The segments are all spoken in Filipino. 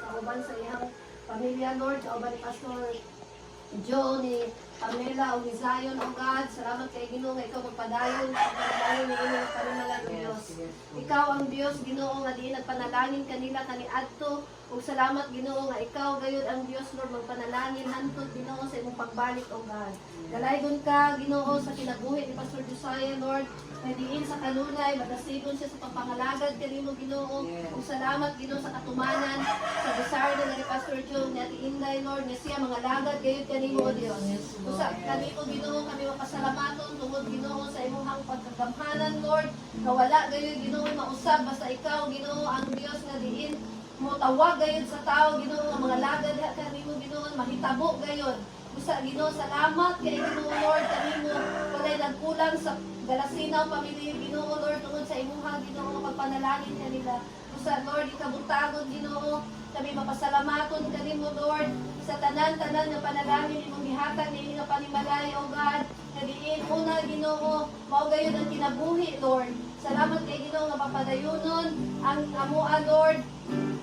kauban sa iyang pamilya, Lord, kauban ni Pastor Joe, ni Pamela, o ni Zion, O God. Salamat kay Ginoo nga ikaw magpadayon sa pagpadayon ni inyong pananalag, O Diyos. Ikaw ang Diyos, Ginoo, nga diin nagpanalangin kanila kaniadto. Ug salamat, Ginoo, nga ikaw gayud ang Diyos, Lord, magpanalangin hantod, Ginoo, sa imong pagbalik, O God. Dalaygon ka, Ginoo, sa kinabuhi ni Pastor Josiah, Lord, na diin sa kanunay, madasigon siya sa pagpangalagad kanimo, Ginoo. Ug salamat, Ginoo, sa katumanan, sa desire ni Pastor Joe, ni Ate Inday, Lord, nga siya mga lagad gayud kanimo, O Dios. Usa kanimo, Ginoo, kami mapasalamaton tungod, Ginoo, sa imong pagkagamhanan, Lord, nga wala gayud, Ginoo, mausab basta ikaw, Ginoo, ang Dios nga diin mo tawag gayud sa tao, Ginoo, nga mga lagad kanimo, Ginoo, mahitabo gayud. Usa, Ginoo, salamat kay Ginoo, Lord, kanimo walay nagkulang sa Galasinaw pamilya, Ginoo, Lord, tungod sa imuha, Ginoo, pagpanalangin kanila. Usa, Lord, ikabutagon, Ginoo, kami mapasalamaton kanimo, Lord, sa tanan-tanan nga panalangin imong gihatag ni nga panimalay, O God. Kadiin una, Ginoo, mao gayud ang kinabuhi, Lord. Salamat kay Ginoo nga mapadayonon ang amoa, Lord.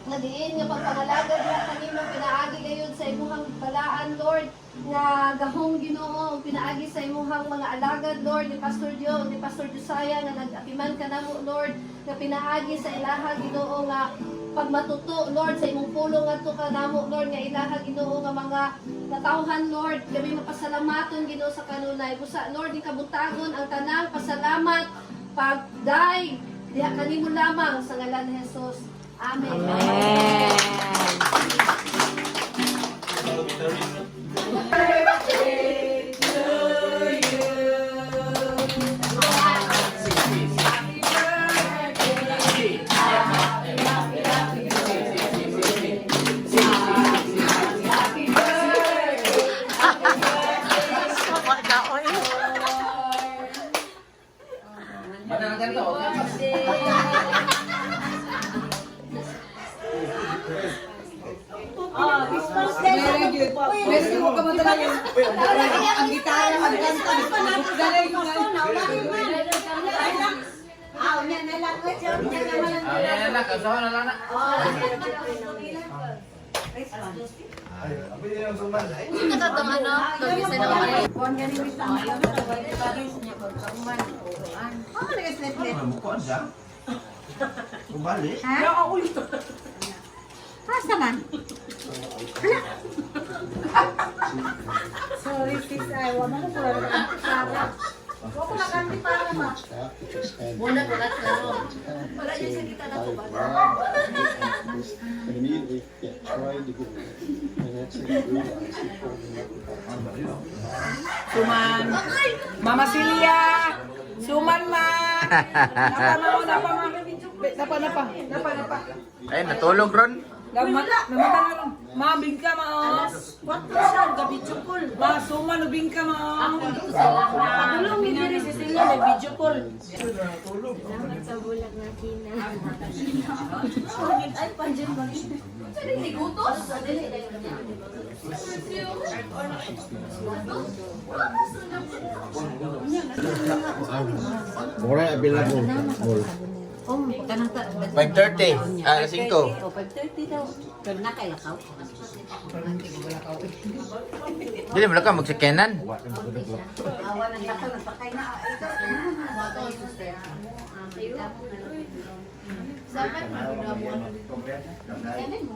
Nga diin nga pagpangalagad nga kanimo pinaagi gayud sa imuhang balaan, Lord, nga gahong, Ginoo, pinaagi sa imuhang mga alagad, Lord, ni Pastor Joe, ni Pastor Josiah, nga nag-atiman kanamo, Lord, nga pinaagi sa ilaha, Ginoo, nga pagmatuto, Lord, sa imong pulong ngadto kanamo, Lord, nga ilaha, Ginoo, nga mga natawhan, Lord, kami mapasalamaton, Ginoo, sa kanunay. Busa, Lord, ikabutagon ang tanang pasalamat pagday diha kanimo lamang sa ngalan ni Jesus. Amen. Amen. Pwede mo ka matala yung ang gitara, ang kanta. Dalay mo nga. Yan na, kasawa na lang na. Katong ano, tugisan na kami. Bukuan siya. Kumbali. Asa man? Sorry sis, ay wala mo pala ang sarap. Wala ko nakanti para ma. Muna ko lahat na ro. Wala niya sa kita na ko ba? And immediately, tried to get away. And that's it. Realized he pulled him up. Suman. Mama Celia. Suman ma. Napa. Ay, natulog ron. Namata na ron. Ma, bingka ma. What siya? Gabi chukul. Ma, suman o bingka ma. Pagulong mi diri si Celia may video call. Salamat sa bulag na kina. Ay, panjin ba? Sa dili gutos? Sa dili. Mura abil ako. 5:30. Alas 5. 5:30 daw. Pero nakalakaw. Dili mo lang ka magsakenan. Awan ang lakaw nagpakay na. Ito. Dapat mo.